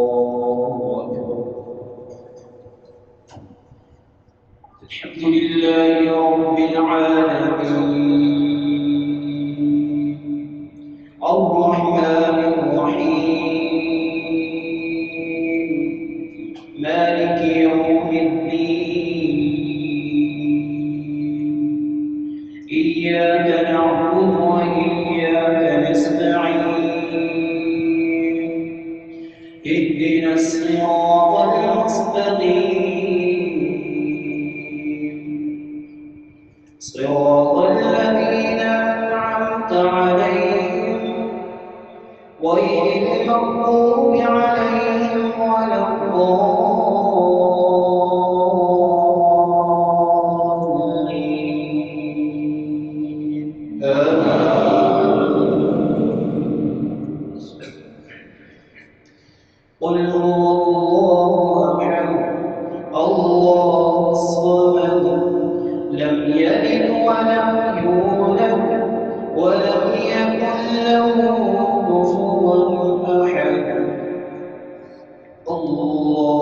الله أكبر. الحمد لله رب العالمين الرحمن الرحيم مالك يوم الدين إياك نعبد وإياك نستعين اهدنا الصراط المستقيم صراط الذين أنعمت عليهم غير المغضوب عليهم ولا الضالين آمين. قل هو الله أحد الله الصمد لم يلد ولم يولد ولم يكن له كفوا أحد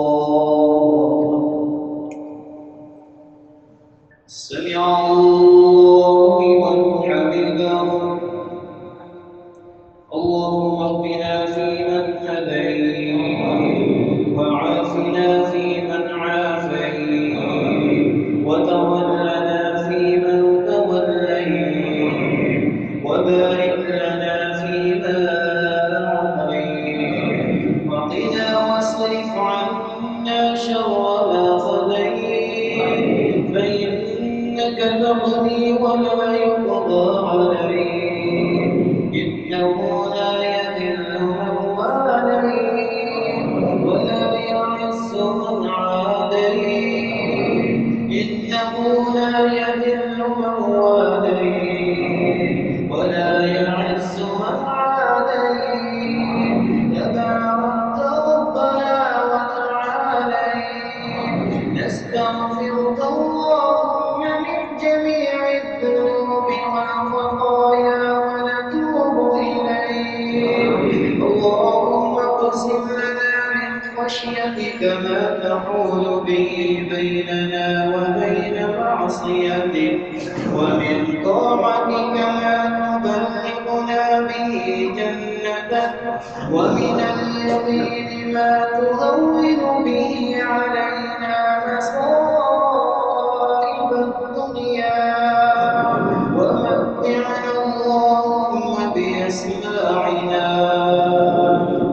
الله سمع الله لمن حمده اللهم اهدنا فيمن هديت وعافنا فيمن عافيت وتولنا فيمن توليت وبارك لنا فيما أعطيت وقنا واصرف عنا شر ما قضيت فإنك تقضي ولا يقضى عليك إنه لا يذل من واليت ولا يعز من عاديت إنه لا يذل من واليت ولا يعز من عاديت تباركت ربنا وتعاليت نستغفرك اللهم من جميع الذنوب والخطايا ونتوب إليك اللهم اقسم لنا من خشيتك ما تحول به بيننا وبين معصيتك ومن طاعتك ما تبلغنا به جنتك ومن اليقين ما تهون به علينا مصائب الدنيا ومتعنا اللهم بأسماعنا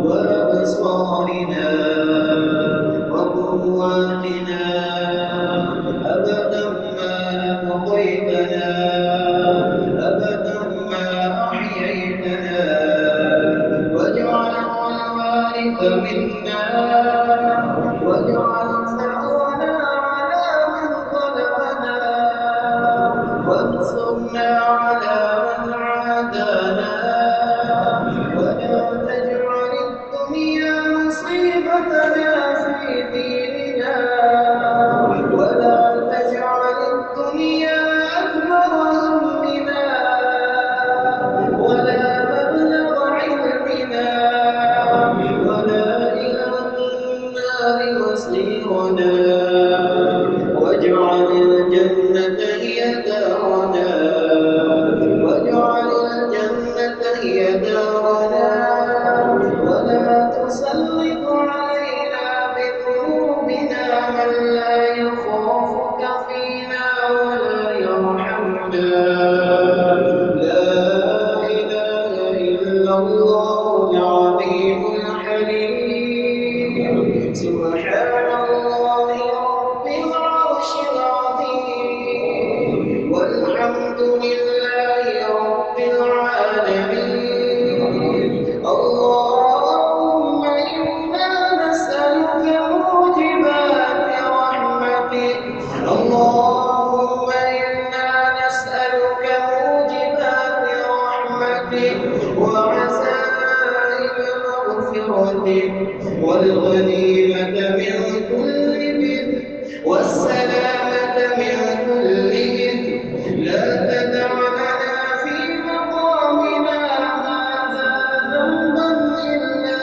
وأبصارنا وقواتنا أبدا ما أبقيتنا أبدا ما أحييتنا واجعله الوارث منا واجعل ثأرنا على من ظلمنا وانصرنا على من عادانا ولا تجعل الدنيا مصيبتنا في ديننا ولا تجعل الدنيا أكبر همنا ولا مبلغ علمنا ولا إلى النار مصيرنا واجعل الجنة هي دارنا واجعل الجنة هي دارنا ولا تسلط علينا بذنوبنا من لا يخافك فينا ولا يرحمنا لا إله إلا الله العظيم الحليم سبحان الله رب العرش العظيم والحمد لله رب العالمين اللهم إنا نسألك موجبات رحمتك اللهم إنا نسألك موجبات رحمتك وعزائم مغفرتك والغنيمة من كل بر والسلامة من كل إثم لا تدع لنا في مقامنا هذا ذنبا إلا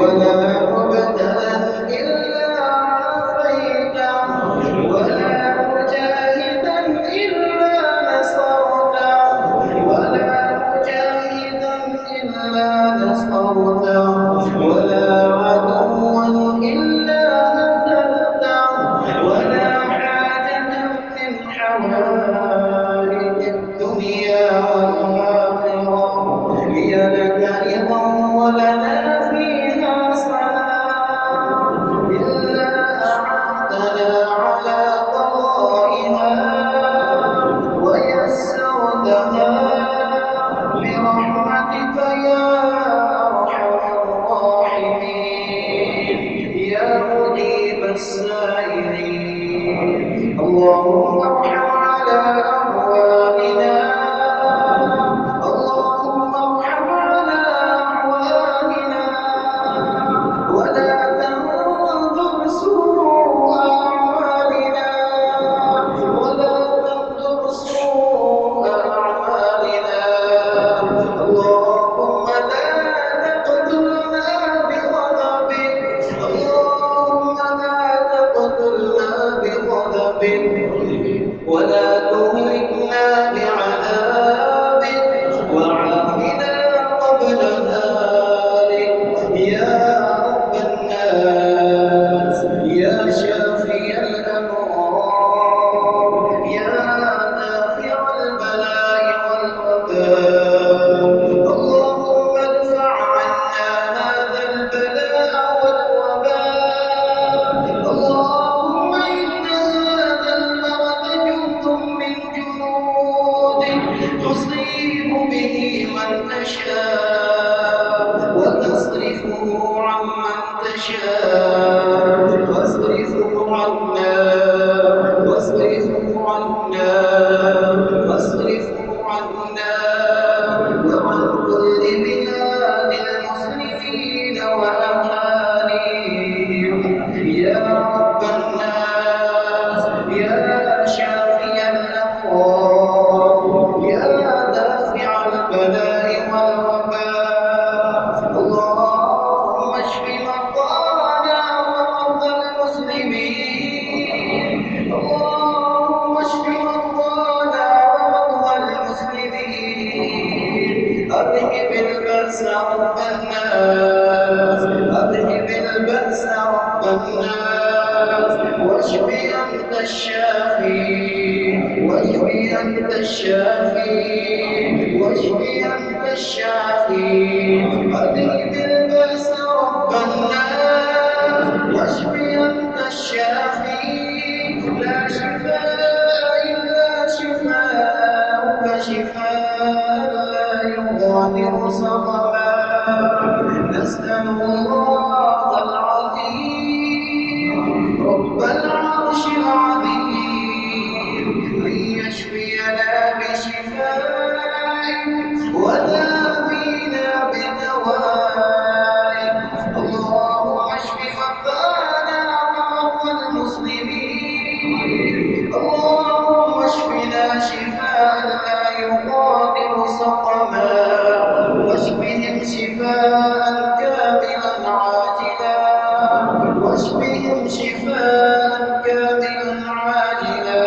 ولا مبتلا إلا عافيته ولا مجاهدا إلا نصرته ولا مجاهدا إلا نصرته ولا عدوا إلا هزمته ولا حاجة من حوائج الدنيا والآخرة هي لك رضا ولنا فيها صلاح إلا أعنتنا على قضائها ويسرتها برحمتك يا أرحم الراحمين يا مجيب السائلين اللهم ارحم على أموالنا اللهم ارحم على أحوالنا ولا تنظر سوء أعمالنا ولا تنظر سوء أعمالنا اللهم لا تقتلنا بغضبك اللهم لا تقتلنا بغضبك ولا تهلكنا بعذابك وعافنا قبل ذلك يا رب الناس يا شافي الأمراض يا دافع البلاء والوباء اللهم ادفع عنا هذا البلاء والوباء اللهم إن هذا المرض جند من جنودك تصيب به من تشاء وتصرفه عمن تشاء واصرفه عنا واصرفه عنا واصرفه عنا وعن كل بلاد المسلمين وأهاليهم يا رب الناس يا شافي الأمراض يا دافع البلاء والوباء اللهم اشف مرضانا ومرضى المسلمين اللهم اشف مرضانا ومرضى المسلمين اذهب البأس رب الناس اذهب البأس رب الناس واشف أنت الشافي واشف أنت الشافي واشف أنت الشافي أذهب البأس رب الناس واشف أنت الشافي لا شفاء إلا شفاءك شفاء لا يغادر سقما نسأل الله العظيم رب العرش العظيم أن يشفينا بشفائك ودافينا بدوائك اللهم اشف مرضانا ومرضى المسلمين اللهم اشفنا شفاء لا يغادر سقما واشفهم شفاء كاملا عاجلا واشفهم شفاء كاملا عاجلا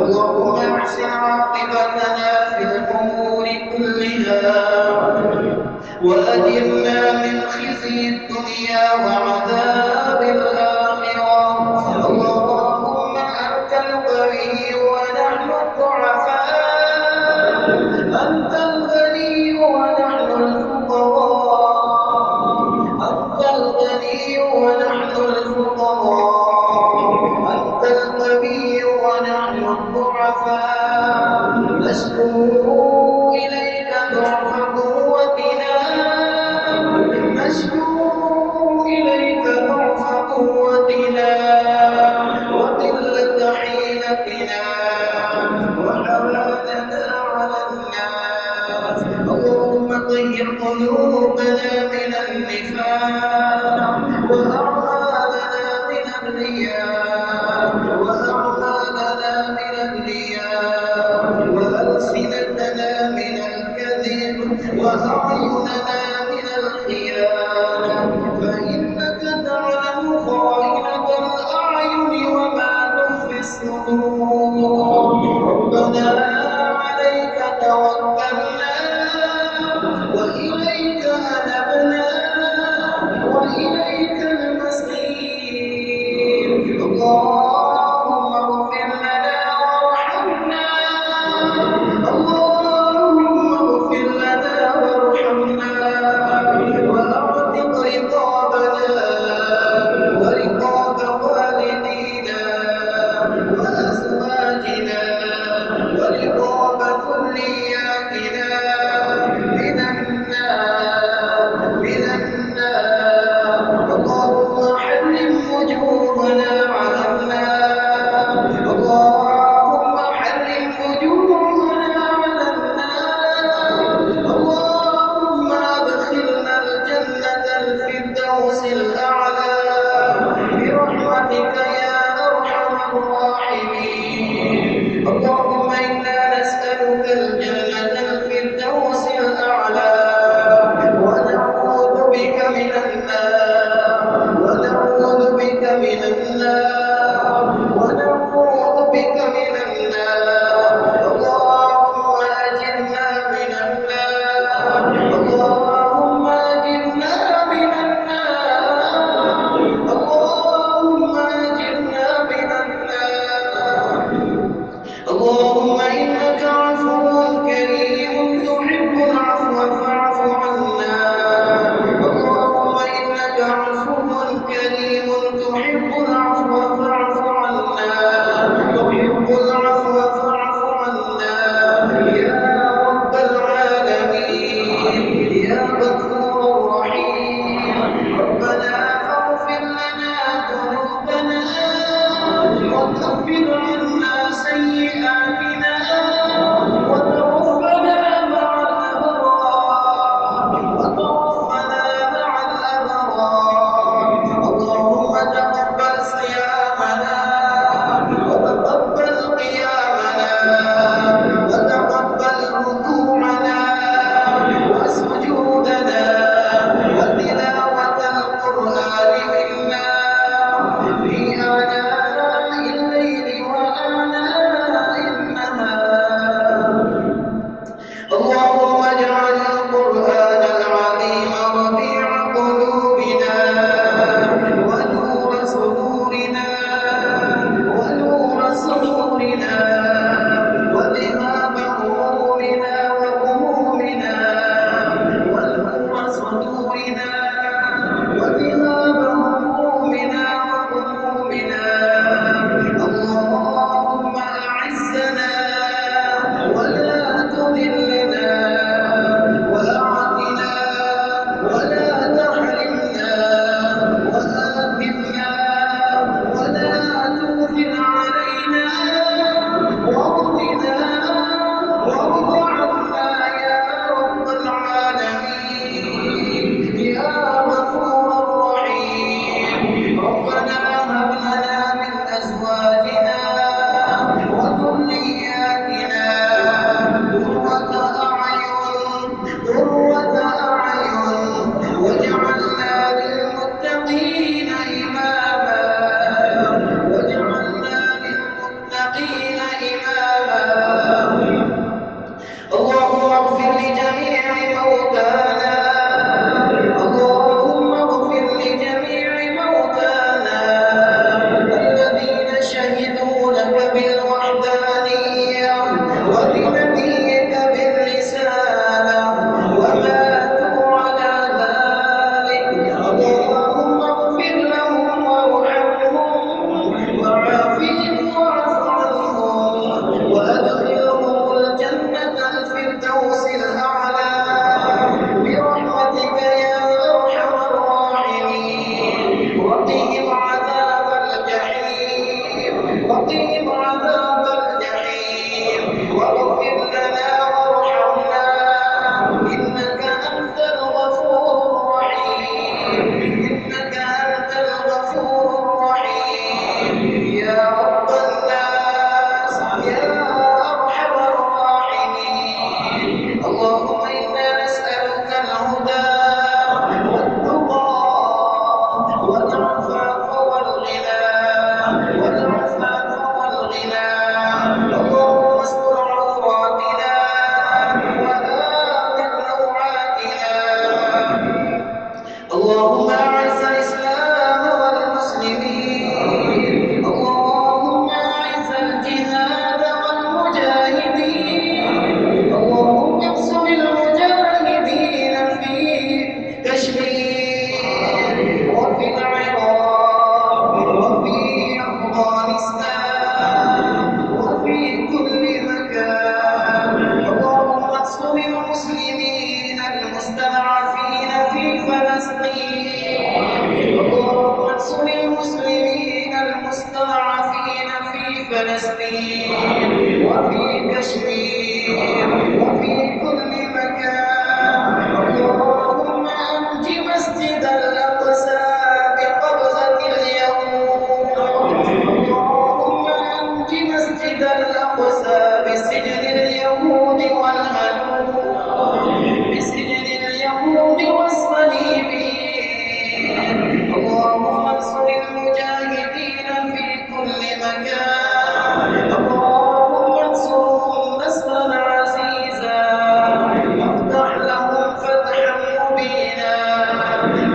اللهم احسن عاقبتنا في الامور كلها وأجرنا من خزي الدنيا وعذاب الآخرة اللهم أنت الغني ونحن الضعفاء أنت الغني ونحن الفقراء أنت الغني ونحن الفقراء أنت الغني ونحن الضعفاء نشكو إليك ضعف قوتنا نشكو إليك ضعف قوتنا وقلة حيلتنا وحوالنا على الناس اللهم طهر قلوبنا من النفاق وأعمالنا من الرياء وأعمالنا من الرياء وألسنتنا من الكذب وأعيننا من الخيانة اللهم أعز الإسلام والمسلمين، اللهم أعز الجهاد والمجاهدين، اللهم انصر المجاهدين في كشمير وفي العراق وفي أفغانستان وفي كل مكان. اللهم انصر المسلمين المستضعفين في فلسطين، اللهم انصر المسلمين المستضعفين في فلسطين وفي كشمير وفي كل مكان. اللهم أنج مسجد الأقصى بقبضة اليهود، اللهم أنج مسجد الأقصى بسجن اليهود والهنود، بسجن اليهود والصليبيين. اللهم انصر المجاهدين في كل مكان، اللهم انصرهم نصرا عزيزا، وافتح لهم فتحا مبينا،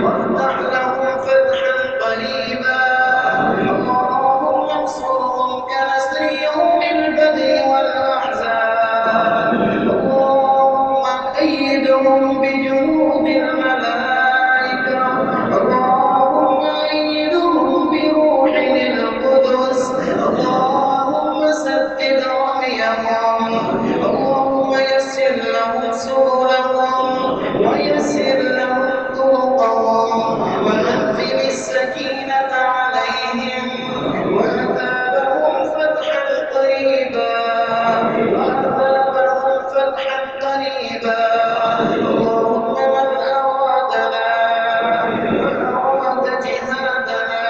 وافتح لهم فتحا قريبا. اللهم انصرهم كنصر يوم البدر والأحزاب. اللهم أيدهم بجنود الملائكة، اللهم أيدهم بروح القدس. اللهم سدد رميهم، اللهم يسر لهم سبلهم ويسر لهم طرقهم، وأنزل السكينة عليهم وأثابهم فتحا قريبا، وأثابهم فتحا قريبا. اللهم من أرادنا وأراد جهادنا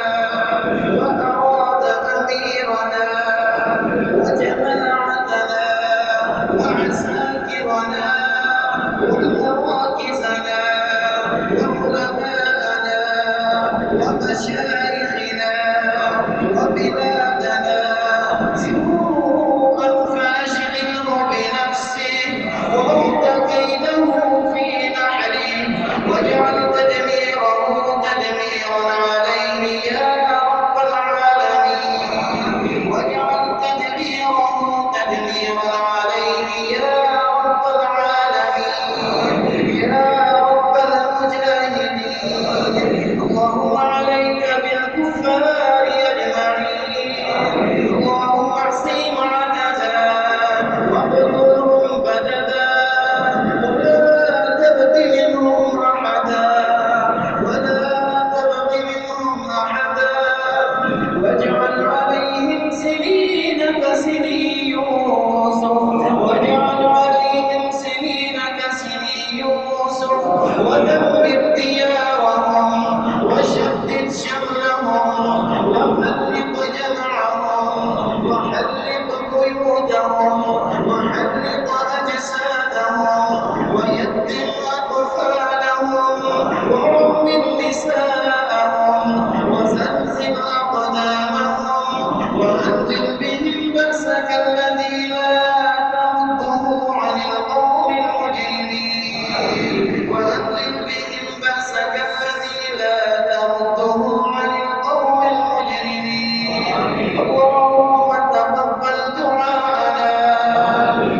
وأراد أميرنا وجماعتنا وعساكرنا ومراكزنا وعلماءنا ومشايخنا وبلادنا سوءا فاشغله بنفسه ورد كيده في نحره، واجعل تدميره تدميرا عليه يا رب العالمين، واجعل تدميره تدميرا عليه يا رب العالمين، يا رب المجاهدين. اللهم عليك بالكفار أجمعين، اللهم احصهم عددا واقتلهم بددا، ولا تبق منهم أحدا، ولا تبق منهم أحدا، واجعل عليهم سنين كسني يوسف، واجعل عليهم سنين كسني يوسف، ودمر ديارهم وشتت شملهم وفرق جمعهم وحرق بيوتهم وحرق أجسادهم ويتم أطفالهم وعمر نساءهم وزلزل أقدامهم وأنزل بهم بأسك الذي لا ترده عن القوم المجرمين، وأنزل بهم بأسك الذي لا ترده عن القوم المجرمين. اللهم تقبل دعاءنا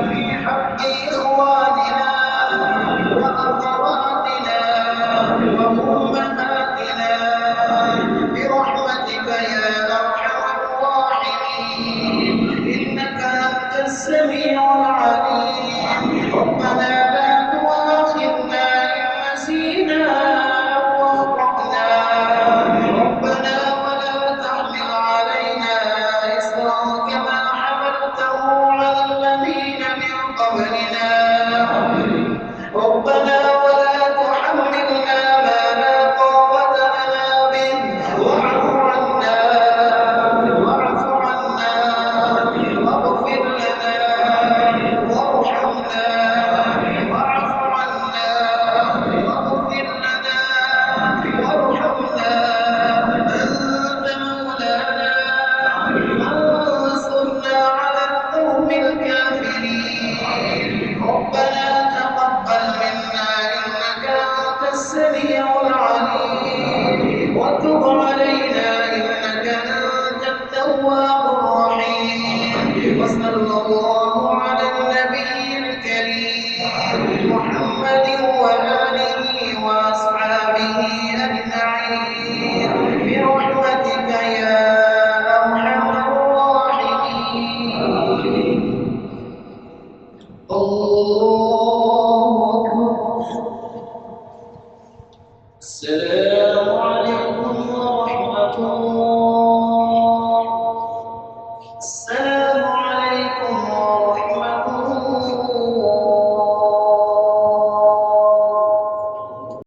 في حق إخواننا وأخواتنا وأمهاتنا